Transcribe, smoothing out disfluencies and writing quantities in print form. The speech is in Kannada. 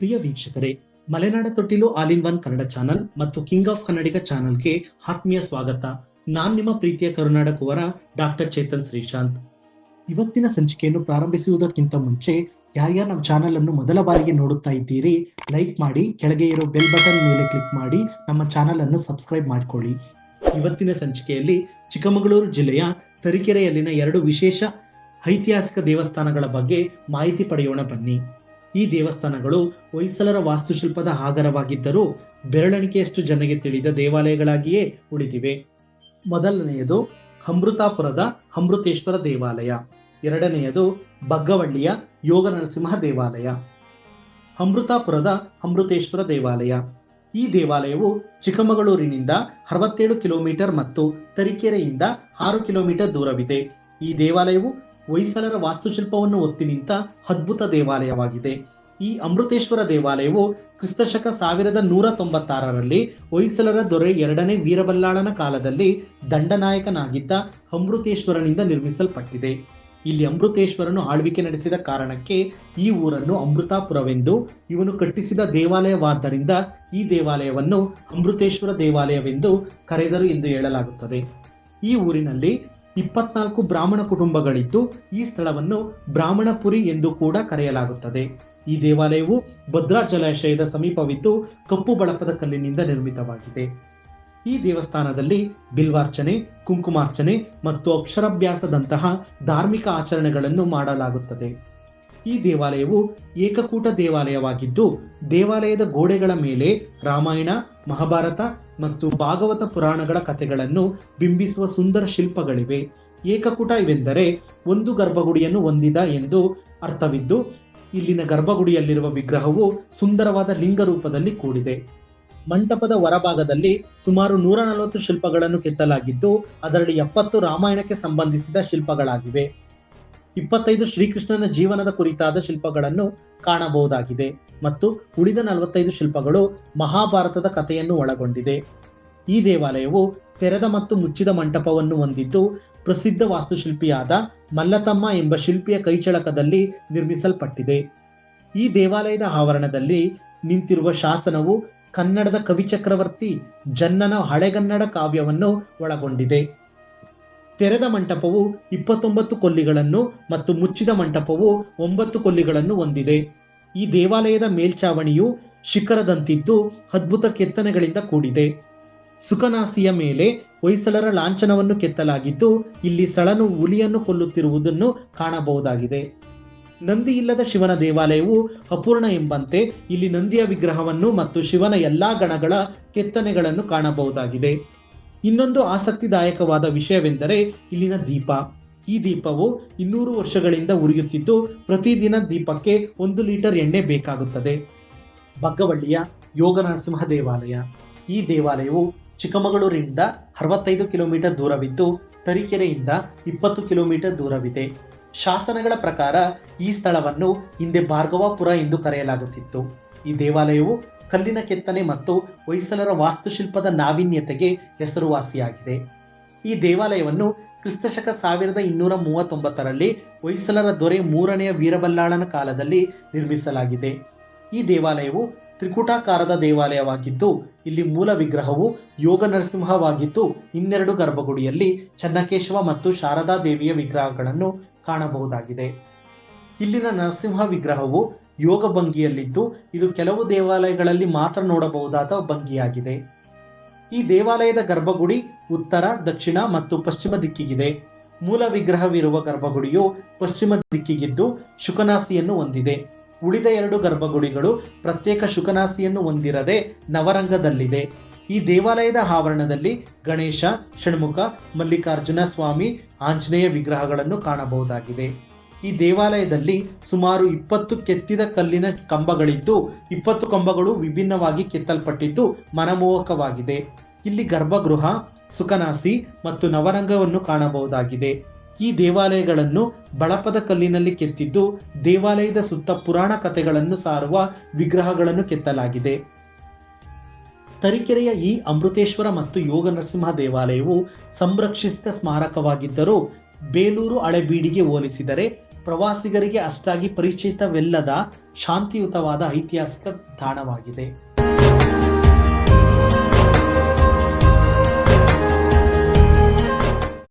ಪ್ರಿಯ ವೀಕ್ಷಕರೇ, ಮಲೆನಾಡ ತೊಟ್ಟಿಲು all in one Kannada channel ಮತ್ತು ಕಿಂಗ್ ಆಫ್ ಕನ್ನಡಿಗ ಚಾನಲ್ಗೆ ಆತ್ಮೀಯ ಸ್ವಾಗತ. ನಾನ್ ನಿಮ್ಮ ಪ್ರೀತಿಯ ಕರುನಾಡ ಕುವರ ಡಾಕ್ಟರ್ ಚೇತನ್ ಶ್ರೀಶಾಂತ್. ಇವತ್ತಿನ ಸಂಚಿಕೆಯನ್ನು ಪ್ರಾರಂಭಿಸುವುದಕ್ಕಿಂತ ಮುಂಚೆ ಯಾರ್ಯಾರು ನಮ್ಮ ಚಾನಲ್ ಅನ್ನು ಮೊದಲ ಬಾರಿಗೆ ನೋಡುತ್ತಾ ಇದ್ದೀರಿ, ಲೈಕ್ ಮಾಡಿ, ಕೆಳಗೆ ಇರೋ ಬೆಲ್ ಬಟನ್ ಮೇಲೆ ಕ್ಲಿಕ್ ಮಾಡಿ ನಮ್ಮ ಚಾನಲ್ ಅನ್ನು ಸಬ್ಸ್ಕ್ರೈಬ್ ಮಾಡಿಕೊಳ್ಳಿ. ಇವತ್ತಿನ ಸಂಚಿಕೆಯಲ್ಲಿ ಚಿಕ್ಕಮಗಳೂರು ಜಿಲ್ಲೆಯ ತರೀಕೆರೆಯಲ್ಲಿನ 2 ವಿಶೇಷ ಐತಿಹಾಸಿಕ ದೇವಸ್ಥಾನಗಳ ಬಗ್ಗೆ ಮಾಹಿತಿ ಪಡೆಯೋಣ ಬನ್ನಿ. ಈ ದೇವಸ್ಥಾನಗಳು ಹೊಯ್ಸಳರ ವಾಸ್ತುಶಿಲ್ಪದ ಆಗರವಾಗಿದ್ದರೂ ಬೆರಳೆಣಿಕೆಯಷ್ಟು ಜನಗೆ ತಿಳಿದ ದೇವಾಲಯಗಳಾಗಿಯೇ ಉಳಿದಿವೆ. ಮೊದಲನೆಯದು ಅಮೃತಾಪುರದ ಅಮೃತೇಶ್ವರ ದೇವಾಲಯ. ಎರಡನೆಯದು ಬಗ್ಗವಳ್ಳಿಯ ಯೋಗ ನರಸಿಂಹ ದೇವಾಲಯ. ಅಮೃತಾಪುರದ ಅಮೃತೇಶ್ವರ ದೇವಾಲಯ. ಈ ದೇವಾಲಯವು ಚಿಕ್ಕಮಗಳೂರಿನಿಂದ 67 ಕಿಲೋಮೀಟರ್ ಮತ್ತು ತರೀಕೆರೆಯಿಂದ 6 ಕಿಲೋಮೀಟರ್ ದೂರವಿದೆ. ಈ ದೇವಾಲಯವು ಹೊಯ್ಸಳರ ವಾಸ್ತುಶಿಲ್ಪವನ್ನು ಒತ್ತಿ ನಿಂತ ಅದ್ಭುತ ದೇವಾಲಯವಾಗಿದೆ. ಈ ಅಮೃತೇಶ್ವರ ದೇವಾಲಯವು ಕ್ರಿಸ್ತಶಕ 1196ರಲ್ಲಿ ಹೊಯ್ಸಳರ ದೊರೆ 2ನೇ ವೀರಬಲ್ಲಾಳನ ಕಾಲದಲ್ಲಿ ದಂಡನಾಯಕನಾಗಿದ್ದ ಅಮೃತೇಶ್ವರನಿಂದ ನಿರ್ಮಿಸಲ್ಪಟ್ಟಿದೆ. ಇಲ್ಲಿ ಅಮೃತೇಶ್ವರನು ಆಳ್ವಿಕೆ ನಡೆಸಿದ ಕಾರಣಕ್ಕೆ ಈ ಊರನ್ನು ಅಮೃತಾಪುರವೆಂದು, ಇವನು ಕಟ್ಟಿಸಿದ ದೇವಾಲಯವಾದ್ದರಿಂದ ಈ ದೇವಾಲಯವನ್ನು ಅಮೃತೇಶ್ವರ ದೇವಾಲಯವೆಂದು ಕರೆದರು ಎಂದು ಹೇಳಲಾಗುತ್ತದೆ. ಈ ಊರಿನಲ್ಲಿ 24 ಬ್ರಾಹ್ಮಣ ಕುಟುಂಬಗಳಿದ್ದು ಈ ಸ್ಥಳವನ್ನು ಬ್ರಾಹ್ಮಣಪುರಿ ಎಂದು ಕೂಡ ಕರೆಯಲಾಗುತ್ತದೆ. ಈ ದೇವಾಲಯವು ಭದ್ರಾ ಜಲಾಶಯದ ಸಮೀಪವಿದ್ದು ಕಪ್ಪು ಬಳಪದ ಕಲ್ಲಿನಿಂದ ನಿರ್ಮಿತವಾಗಿದೆ. ಈ ದೇವಸ್ಥಾನದಲ್ಲಿ ಬಿಲ್ವಾರ್ಚನೆ, ಕುಂಕುಮಾರ್ಚನೆ ಮತ್ತು ಅಕ್ಷರಾಭ್ಯಾಸದಂತಹ ಧಾರ್ಮಿಕ ಆಚರಣೆಗಳನ್ನು ಮಾಡಲಾಗುತ್ತದೆ. ಈ ದೇವಾಲಯವು ಏಕಕೂಟ ದೇವಾಲಯವಾಗಿದ್ದು ದೇವಾಲಯದ ಗೋಡೆಗಳ ಮೇಲೆ ರಾಮಾಯಣ, ಮಹಾಭಾರತ ಮತ್ತು ಭಾಗವತ ಪುರಾಣಗಳ ಕಥೆಗಳನ್ನು ಬಿಂಬಿಸುವ ಸುಂದರ ಶಿಲ್ಪಗಳಿವೆ. ಏಕಕೂಟ ಇವೆಂದರೆ ಒಂದು ಗರ್ಭಗುಡಿಯನ್ನು ಹೊಂದಿದ ಎಂದು ಅರ್ಥವಿದ್ದು, ಇಲ್ಲಿನ ಗರ್ಭಗುಡಿಯಲ್ಲಿರುವ ವಿಗ್ರಹವು ಸುಂದರವಾದ ಲಿಂಗ ರೂಪದಲ್ಲಿ ಕೂಡಿದೆ. ಮಂಟಪದ ಹೊರಭಾಗದಲ್ಲಿ ಸುಮಾರು 140 ಶಿಲ್ಪಗಳನ್ನು ಕೆತ್ತಲಾಗಿದ್ದು ಅದರಲ್ಲಿ 70 ರಾಮಾಯಣಕ್ಕೆ ಸಂಬಂಧಿಸಿದ ಶಿಲ್ಪಗಳಾಗಿವೆ. 25 ಶ್ರೀಕೃಷ್ಣನ ಜೀವನದ ಕುರಿತಾದ ಶಿಲ್ಪಗಳನ್ನು ಕಾಣಬಹುದಾಗಿದೆ ಮತ್ತು ಉಳಿದ 45 ಶಿಲ್ಪಗಳು ಮಹಾಭಾರತದ ಕಥೆಯನ್ನು ಒಳಗೊಂಡಿದೆ. ಈ ದೇವಾಲಯವು ತೆರೆದ ಮತ್ತು ಮುಚ್ಚಿದ ಮಂಟಪವನ್ನು ಹೊಂದಿದ್ದು ಪ್ರಸಿದ್ಧ ವಾಸ್ತುಶಿಲ್ಪಿಯಾದ ಮಲ್ಲತಮ್ಮ ಎಂಬ ಶಿಲ್ಪಿಯ ಕೈಚಳಕದಲ್ಲಿ ನಿರ್ಮಿಸಲ್ಪಟ್ಟಿದೆ. ಈ ದೇವಾಲಯದ ಆವರಣದಲ್ಲಿ ನಿಂತಿರುವ ಶಾಸನವು ಕನ್ನಡದ ಕವಿಚಕ್ರವರ್ತಿ ಜನ್ನನ ಹಳೆಗನ್ನಡ ಕಾವ್ಯವನ್ನು ಒಳಗೊಂಡಿದೆ. ತೆರೆದ ಮಂಟಪವು 29 ಕೊಲ್ಲಿಗಳನ್ನು ಮತ್ತು ಮುಚ್ಚಿದ ಮಂಟಪವು 9 ಕೊಲ್ಲಿಗಳನ್ನು ಹೊಂದಿದೆ. ಈ ದೇವಾಲಯದ ಮೇಲ್ಛಾವಣಿಯು ಶಿಖರದಂತಿದ್ದು ಅದ್ಭುತ ಕೆತ್ತನೆಗಳಿಂದ ಕೂಡಿದೆ. ಸುಖನಾಸಿಯ ಮೇಲೆ ಹೊಯ್ಸಳರ ಲಾಂಛನವನ್ನು ಕೆತ್ತಲಾಗಿದ್ದು ಇಲ್ಲಿ ಸಳನು ಹುಲಿಯನ್ನು ಕೊಲ್ಲುತ್ತಿರುವುದನ್ನು ಕಾಣಬಹುದಾಗಿದೆ. ನಂದಿ ಇಲ್ಲದ ಶಿವನ ದೇವಾಲಯವು ಅಪೂರ್ಣ ಎಂಬಂತೆ ಇಲ್ಲಿ ನಂದಿಯ ವಿಗ್ರಹವನ್ನು ಮತ್ತು ಶಿವನ ಎಲ್ಲಾ ಗಣಗಳ ಕೆತ್ತನೆಗಳನ್ನು ಕಾಣಬಹುದಾಗಿದೆ. ಇನ್ನೊಂದು ಆಸಕ್ತಿದಾಯಕವಾದ ವಿಷಯವೆಂದರೆ ಇಲ್ಲಿನ ದೀಪ. ಈ ದೀಪವು 200 ವರ್ಷಗಳಿಂದ ಉರಿಯುತ್ತಿದ್ದು ಪ್ರತಿದಿನ ದೀಪಕ್ಕೆ 1 ಲೀಟರ್ ಎಣ್ಣೆ ಬೇಕಾಗುತ್ತದೆ. ಬಗ್ಗವಳ್ಳಿಯ ಯೋಗ ನರಸಿಂಹ ದೇವಾಲಯ. ಈ ದೇವಾಲಯವು ಚಿಕ್ಕಮಗಳೂರಿನಿಂದ 65 ಕಿಲೋಮೀಟರ್ ದೂರವಿದ್ದು ತರೀಕೆರೆಯಿಂದ 20 ಕಿಲೋಮೀಟರ್ ದೂರವಿದೆ. ಶಾಸನಗಳ ಪ್ರಕಾರ ಈ ಸ್ಥಳವನ್ನು ಹಿಂದೆ ಭಾರ್ಗವಾಪುರ ಎಂದು ಕರೆಯಲಾಗುತ್ತಿತ್ತು. ಈ ದೇವಾಲಯವು ಕಲ್ಲಿನ ಕೆತ್ತನೆ ಮತ್ತು ಹೊಯ್ಸಳರ ವಾಸ್ತುಶಿಲ್ಪದ ನಾವೀನ್ಯತೆಗೆ ಹೆಸರುವಾಸಿಯಾಗಿದೆ. ಈ ದೇವಾಲಯವನ್ನು ಕ್ರಿಸ್ತಶಕ 1239ರಲ್ಲಿ ಹೊಯ್ಸಳರ ದೊರೆ 3ನೇ ವೀರಬಲ್ಲಾಳನ ಕಾಲದಲ್ಲಿ ನಿರ್ಮಿಸಲಾಗಿದೆ. ಈ ದೇವಾಲಯವು ತ್ರಿಕೂಟಾಕಾರದ ದೇವಾಲಯವಾಗಿದ್ದು ಇಲ್ಲಿ ಮೂಲ ವಿಗ್ರಹವು ಯೋಗ ನರಸಿಂಹವಾಗಿದ್ದು ಇನ್ನೆರಡು ಗರ್ಭಗುಡಿಯಲ್ಲಿ ಚನ್ನಕೇಶವ ಮತ್ತು ಶಾರದಾ ದೇವಿಯ ವಿಗ್ರಹಗಳನ್ನು ಕಾಣಬಹುದಾಗಿದೆ. ಇಲ್ಲಿನ ನರಸಿಂಹ ವಿಗ್ರಹವು ಯೋಗ ಭಂಗಿಯಲ್ಲಿದ್ದು ಇದು ಕೆಲವು ದೇವಾಲಯಗಳಲ್ಲಿ ಮಾತ್ರ ನೋಡಬಹುದಾದ ಭಂಗಿಯಾಗಿದೆ. ಈ ದೇವಾಲಯದ ಗರ್ಭಗುಡಿ ಉತ್ತರ, ದಕ್ಷಿಣ ಮತ್ತು ಪಶ್ಚಿಮ ದಿಕ್ಕಿಗಿದೆ. ಮೂಲ ವಿಗ್ರಹವಿರುವ ಗರ್ಭಗುಡಿಯು ಪಶ್ಚಿಮ ದಿಕ್ಕಿಗಿದ್ದು ಶುಕನಾಸಿಯನ್ನು ಹೊಂದಿದೆ. ಉಳಿದ 2 ಗರ್ಭಗುಡಿಗಳು ಪ್ರತ್ಯೇಕ ಶುಕನಾಸಿಯನ್ನು ಹೊಂದಿರದೆ ನವರಂಗದಲ್ಲಿದೆ. ಈ ದೇವಾಲಯದ ಆವರಣದಲ್ಲಿ ಗಣೇಶ, ಷಣ್ಮುಖ, ಮಲ್ಲಿಕಾರ್ಜುನ ಸ್ವಾಮಿ, ಆಂಜನೇಯ ವಿಗ್ರಹಗಳನ್ನು ಕಾಣಬಹುದಾಗಿದೆ. ಈ ದೇವಾಲಯದಲ್ಲಿ ಸುಮಾರು 20 ಕೆತ್ತಿದ ಕಲ್ಲಿನ ಕಂಬಗಳಿದ್ದು 20 ಕಂಬಗಳು ವಿಭಿನ್ನವಾಗಿ ಕೆತ್ತಲ್ಪಟ್ಟಿದ್ದು ಮನಮೋಹಕವಾಗಿದೆ. ಇಲ್ಲಿ ಗರ್ಭಗೃಹ, ಸುಖನಾಸಿ ಮತ್ತು ನವರಂಗವನ್ನು ಕಾಣಬಹುದಾಗಿದೆ. ಈ ದೇವಾಲಯಗಳನ್ನು ಬಳಪದ ಕಲ್ಲಿನಲ್ಲಿ ಕೆತ್ತಿದ್ದು ದೇವಾಲಯದ ಸುತ್ತ ಪುರಾಣ ಕಥೆಗಳನ್ನು ಸಾರುವ ವಿಗ್ರಹಗಳನ್ನು ಕೆತ್ತಲಾಗಿದೆ. ತರೀಕೆರೆಯ ಈ ಅಮೃತೇಶ್ವರ ಮತ್ತು ಯೋಗ ನರಸಿಂಹ ದೇವಾಲಯವು ಸಂರಕ್ಷಿಸಿದ ಸ್ಮಾರಕವಾಗಿದ್ದರೂ ಬೇಲೂರು ಹಳೆಬೀಡಿಗೆ ಹೋಲಿಸಿದರೆ ಪ್ರವಾಸಿಗರಿಗೆ ಅಷ್ಟಾಗಿ ಪರಿಚಿತವಿಲ್ಲದ ಶಾಂತಿಯುತವಾದ ಐತಿಹಾಸಿಕ ತಾಣವಾಗಿದೆ.